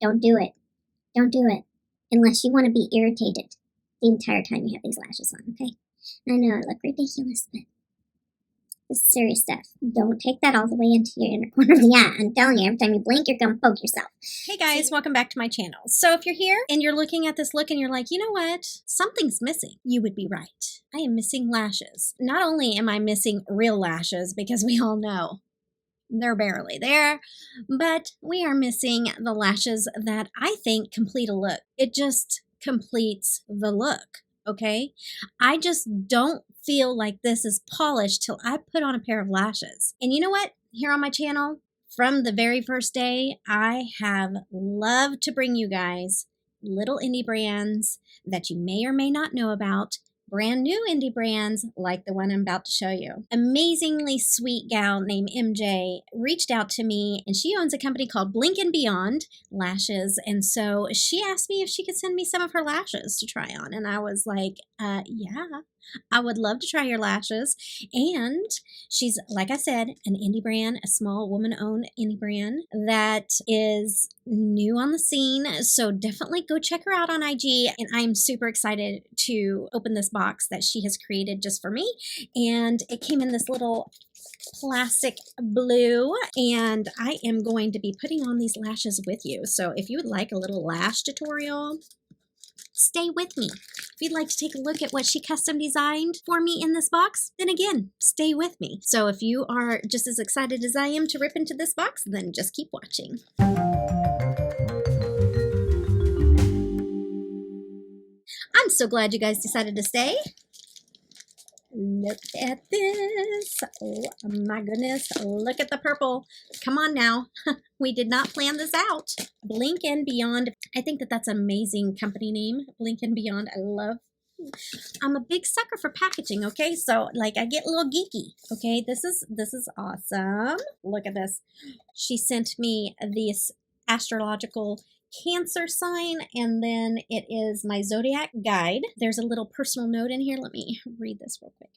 Don't do it. Don't do it. Unless you want to be irritated the entire time you have these lashes on, okay? I know it look ridiculous, but this is serious stuff. Don't take that all the way into your inner corner of the eye. I'm telling you, every time you blink, you're going to poke yourself. Hey guys, welcome back to my channel. So if you're here and you're looking at this look and you're like, you know what? Something's missing. You would be right. I am missing lashes. Not only am I missing real lashes, because we all know they're barely there, but we are missing the lashes that I think complete a look. It just completes the look, okay? I just don't feel like this is polished till I put on a pair of lashes. And you know what? Here on my channel, from the very first day, I have loved to bring you guys little indie brands that you may or may not know about, brand new indie brands like the one I'm about to show you. Amazingly sweet gal named MJ reached out to me, and she owns a company called Blink & Beyond Lashes, and so she asked me if she could send me some of her lashes to try on, and I was like, yeah, I would love to try your lashes. And she's, like I said, an indie brand, a small woman-owned indie brand that is new on the scene. So definitely go check her out on IG. And I'm super excited to open this box that she has created just for me. And it came in this little plastic blue, and I am going to be putting on these lashes with you. So if you would like a little lash tutorial, stay with me. If you'd like to take a look at what she custom designed for me in this box, then again, stay with me. So if you are just as excited as I am to rip into this box, then just keep watching. I'm so glad you guys decided to stay. Look at this. Oh my goodness. Look at the purple. Come on now. We did not plan this out. Blink & Beyond. I think that that's an amazing company name. Blink & Beyond. I'm a big sucker for packaging, okay? So like I get a little geeky, okay? This is awesome. Look at this. She sent me this astrological Cancer sign, and then it is my zodiac guide. There's a little personal note in here. Let me read this real quick.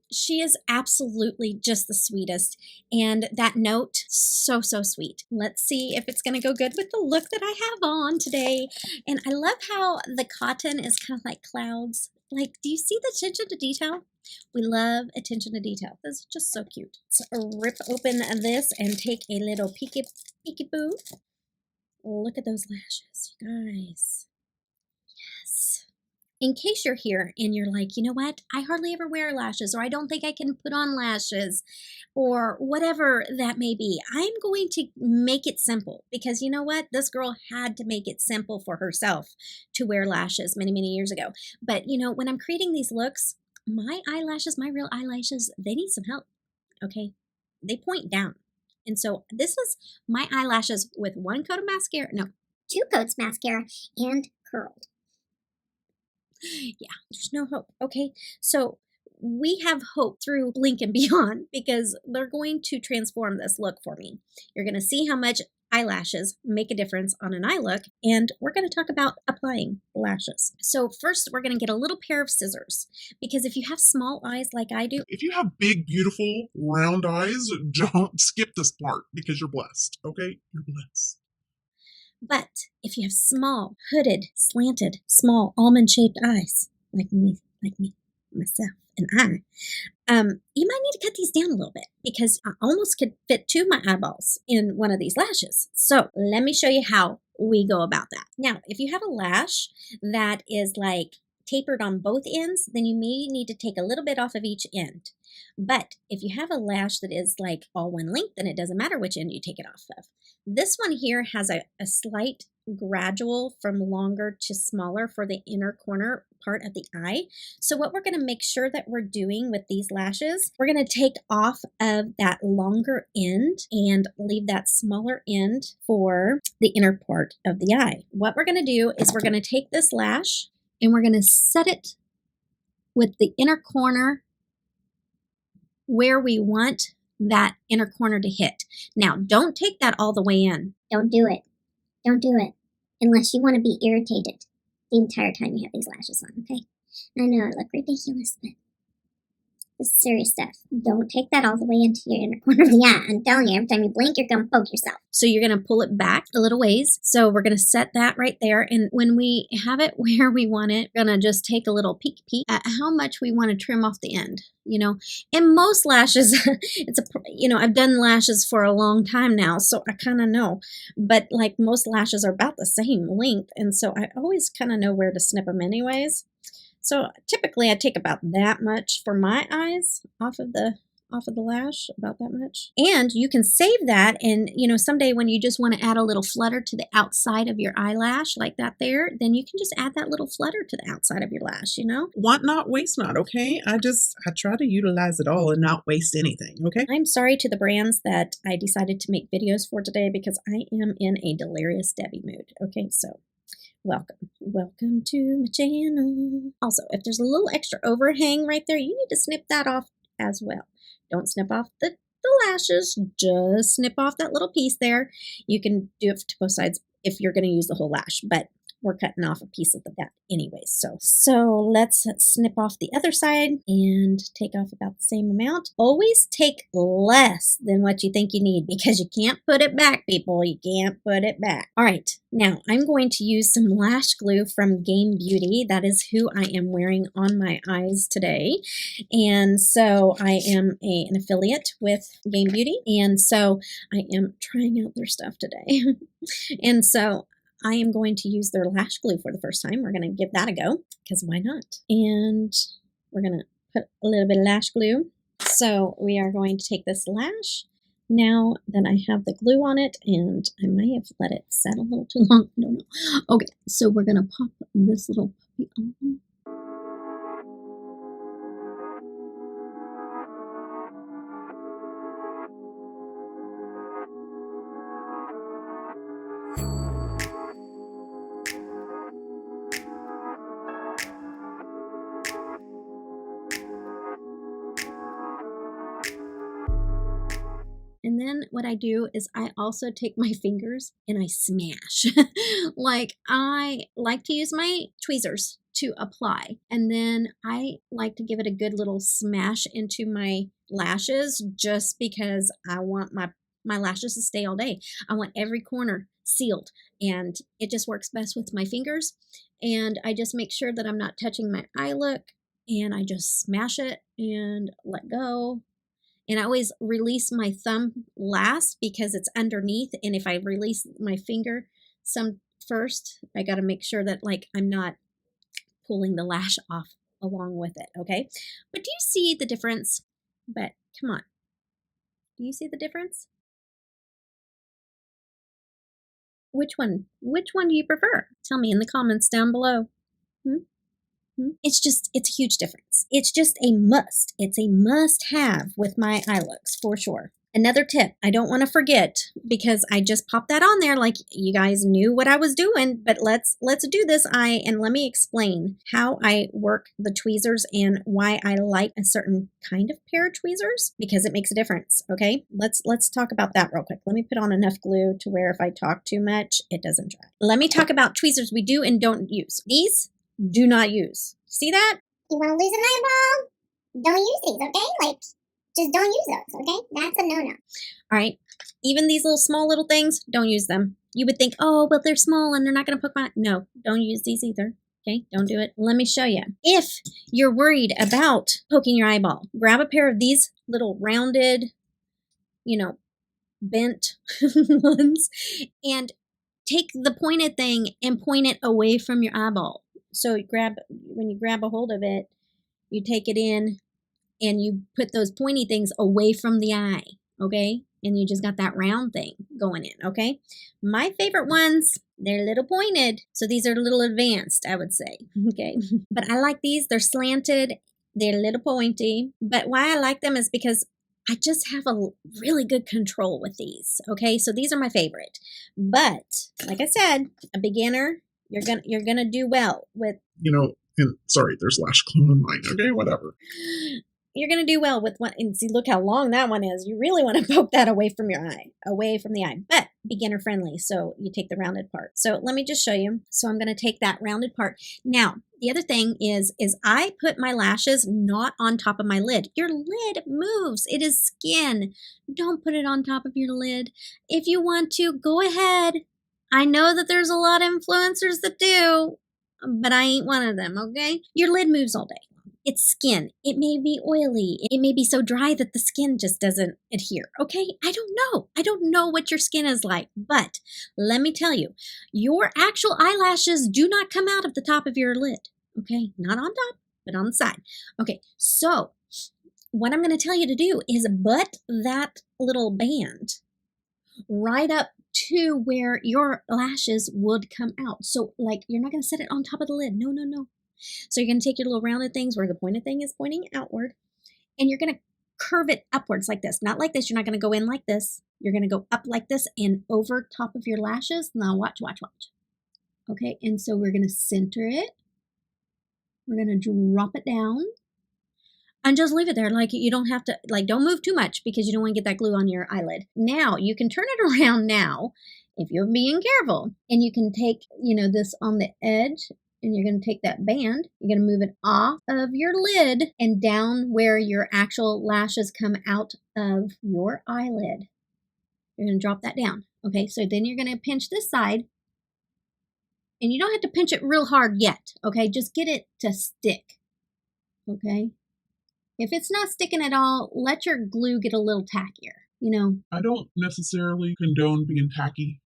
She is absolutely just the sweetest, and that note, so sweet. Let's see if it's going to go good with the look that I have on today. And I love how the cotton is kind of like clouds. Like, do you see the attention to detail? We love attention to detail. This is just so cute. So rip open this and take a little peekaboo. Look at those lashes, you guys. Yes. In case you're here and you're like, you know what? I hardly ever wear lashes, or I don't think I can put on lashes, or whatever that may be. I'm going to make it simple, because you know what? This girl had to make it simple for herself to wear lashes many years ago. But you know, when I'm creating these looks, my eyelashes, my real eyelashes, they need some help, okay? They point down. And so this is my eyelashes with one coat of mascara. No, 2 coats mascara and curled. Yeah, there's no hope. Okay, so we have hope through Blink & Beyond, because they're going to transform this look for me. You're going to see how much eyelashes make a difference on an eye look, and we're going to talk about applying lashes. So first, we're going to get a little pair of scissors, because if you have small eyes like I do, if you have big, beautiful, round eyes, don't skip this part, because you're blessed, okay? You're blessed. But if you have small, hooded, slanted, small, almond-shaped eyes, like me, myself, and you might need to cut these down a little bit, because I almost could fit 2 of my eyeballs in one of these lashes. So let me show you how we go about that. Now, if you have a lash that is like tapered on both ends, then you may need to take a little bit off of each end. But if you have a lash that is like all one length, then it doesn't matter which end you take it off of. This one here has a slight gradual from longer to smaller for the inner corner part of the eye. So what we're going to make sure that we're doing with these lashes, we're going to take off of that longer end and leave that smaller end for the inner part of the eye. What we're going to do is we're going to take this lash and we're going to set it with the inner corner where we want that inner corner to hit. Now, don't take that all the way in. Don't do it. Don't do it. Unless you want to be irritated the entire time you have these lashes on, okay? I know it look ridiculous, but This is serious stuff. Don't take that all the way into your inner corner of the eye. I'm telling you, every time you blink, you're going to poke yourself. So you're going to pull it back a little ways. So we're going to set that right there. And when we have it where we want it, we're going to just take a little peek at how much we want to trim off the end, you know. And most lashes, I've done lashes for a long time now, so I kind of know. But like most lashes are about the same length. And so I always kind of know where to snip them anyways. So typically I take about that much for my eyes off of the lash, about that much. And you can save that, and someday when you just want to add a little flutter to the outside of your eyelash like that there, then you can just add that little flutter to the outside of your lash, Want not, waste not, okay? I try to utilize it all and not waste anything, okay? I'm sorry to the brands that I decided to make videos for today because I am in a delirious Debbie mood, okay? So welcome to my channel. Also, if there's a little extra overhang right there, you need to snip that off as well. Don't snip off the lashes, just snip off that little piece there. You can do it to both sides if you're going to use the whole lash, but we're cutting off a piece of that anyways. So let's snip off the other side and take off about the same amount. Always take less than what you think you need because you can't put it back, people. You can't put it back. All right, now I'm going to use some lash glue from Game Beauty. That is who I am wearing on my eyes today. And so I am an affiliate with Game Beauty. And so I am trying out their stuff today. And so I am going to use their lash glue for the first time. We're going to give that a go because why not? And we're going to put a little bit of lash glue. So we are going to take this lash now that I have the glue on it, and I may have let it set a little too long. I don't know. Okay, so we're going to pop this little puppy on. And then what I do is I also take my fingers and I smash. Like I like to use my tweezers to apply. And then I like to give it a good little smash into my lashes just because I want my lashes to stay all day. I want every corner sealed, and it just works best with my fingers. And I just make sure that I'm not touching my eye look, and I just smash it and let go. And I always release my thumb last because it's underneath. And if I release my finger first, I got to make sure that I'm not pulling the lash off along with it. Okay. But do you see the difference? But come on. Do you see the difference? Which one do you prefer? Tell me in the comments down below. It's a huge difference. It's just a must. It's a must have with my eye looks for sure. Another tip I don't want to forget, because I just popped that on there like you guys knew what I was doing, but let's do this eye and let me explain how I work the tweezers and why I like a certain kind of pair of tweezers, because it makes a difference. Okay, let's talk about that real quick. Let me put on enough glue to where if I talk too much, it doesn't dry. Let me talk about tweezers we do and don't use. These do not use. See that? You want to lose an eyeball? Don't use these, okay? Just don't use those, okay? That's a no-no. All right. Even these small little things, don't use them. You would think, oh, but they're small and they're not going to poke my... No, don't use these either. Okay, don't do it. Let me show you. If you're worried about poking your eyeball, grab a pair of these little rounded, bent ones, and take the pointed thing and point it away from your eyeball. So when you grab a hold of it, you take it in and you put those pointy things away from the eye, okay? And you just got that round thing going in, okay? My favorite ones, they're a little pointed. So these are a little advanced, I would say, okay? But I like these. They're slanted. They're a little pointy. But why I like them is because I just have a really good control with these, okay? So these are my favorite. But like I said, a beginner, you're gonna do well with... and sorry, there's lash glue on mine, okay? Whatever. You're going to do well with one, and see, look how long that one is. You really want to poke that away from your eye, away from the eye, but beginner friendly. So you take the rounded part. So let me just show you. So I'm going to take that rounded part. Now, The other thing is I put my lashes not on top of my lid. Your lid moves. It is skin. Don't put it on top of your lid. If you want to, go ahead. I know that there's a lot of influencers that do, but I ain't one of them, okay? Your lid moves all day. It's skin. It may be oily. It may be so dry that the skin just doesn't adhere, okay? I don't know. I don't know what your skin is like, but let me tell you, your actual eyelashes do not come out of the top of your lid, okay? Not on top, but on the side. Okay, so what I'm going to tell you to do is butt that little band right up to where your lashes would come out. So like, you're not going to set it on top of the lid. No, no, no. So you're going to take your little rounded things where the pointed thing is pointing outward, and you're going to curve it upwards like this. Not like this. You're not going to go in like this. You're going to go up like this and over top of your lashes. Now watch, watch, watch. Okay, and so we're going to center it. We're going to drop it down and just leave it there. Like, you don't have to, like, don't move too much because you don't want to get that glue on your eyelid. Now you can turn it around now if you're being careful, and you can take, you know, this on the edge, and you're going to take that band, you're going to move it off of your lid and down where your actual lashes come out of your eyelid. You're going to drop that down. Okay, so then you're going to pinch this side, and you don't have to pinch it real hard yet. Okay, just get it to stick. Okay, if it's not sticking at all, let your glue get a little tackier, you know. I don't necessarily condone being tacky,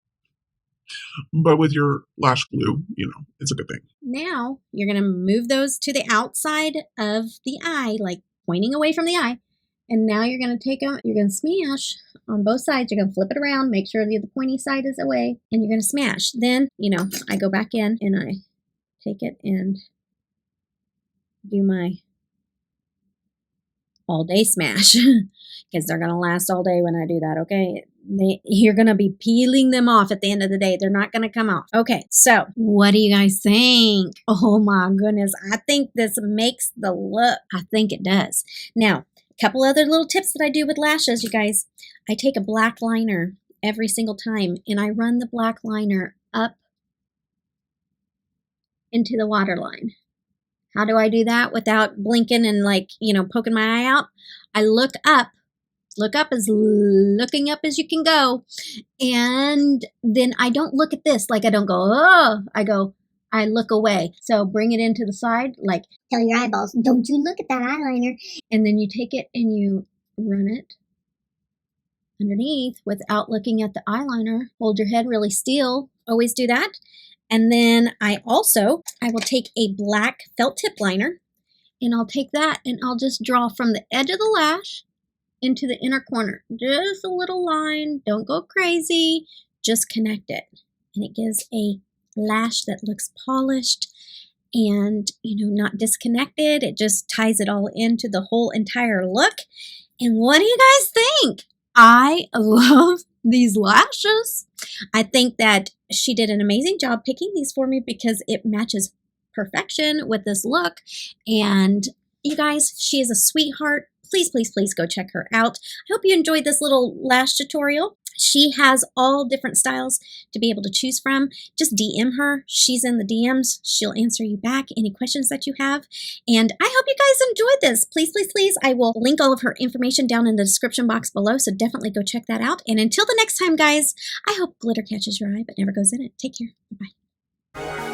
but with your lash glue, you know, it's a good thing. Now you're going to move those to the outside of the eye, like pointing away from the eye. And now you're going to take out, you're going to smash on both sides. You're going to flip it around, make sure the pointy side is away, and you're going to smash. Then, you know, I go back in and I take it and do my all day smash because they're going to last all day when I do that. Okay. You're going to be peeling them off at the end of the day. They're not going to come off. Okay. So what do you guys think? Oh my goodness. I think this makes the look. I think it does. Now, a couple other little tips that I do with lashes, you guys. I take a black liner every single time and I run the black liner up into the waterline. How do I do that without blinking and, like, you know, poking my eye out? I look up. Look up as looking up as you can go. And then I don't look at this. Like, I don't go, oh, I look away. So bring it into the side, like, Tell your eyeballs, don't you look at that eyeliner. and then you take it and you run it underneath without looking at the eyeliner. Hold your head really still. Always do that. And then I will take a black felt tip liner, and I'll take that and I'll just draw from the edge of the lash into the inner corner. Just a little line. Don't go crazy. Just connect it. And it gives a lash that looks polished and, you know, not disconnected. It just ties it all into the whole entire look. And what do you guys think? I love these lashes. I think that she did an amazing job picking these for me because it matches perfection with this look. And you guys, she is a sweetheart. Please, please, please go check her out. I hope you enjoyed this little lash tutorial. She has all different styles to be able to choose from. Just DM her. She's in the DMs. She'll answer you back any questions that you have. And I hope you guys enjoyed this. Please, please, please. I will link all of her information down in the description box below, so definitely go check that out. And until the next time, guys, I hope glitter catches your eye but never goes in it. Take care. Bye-bye.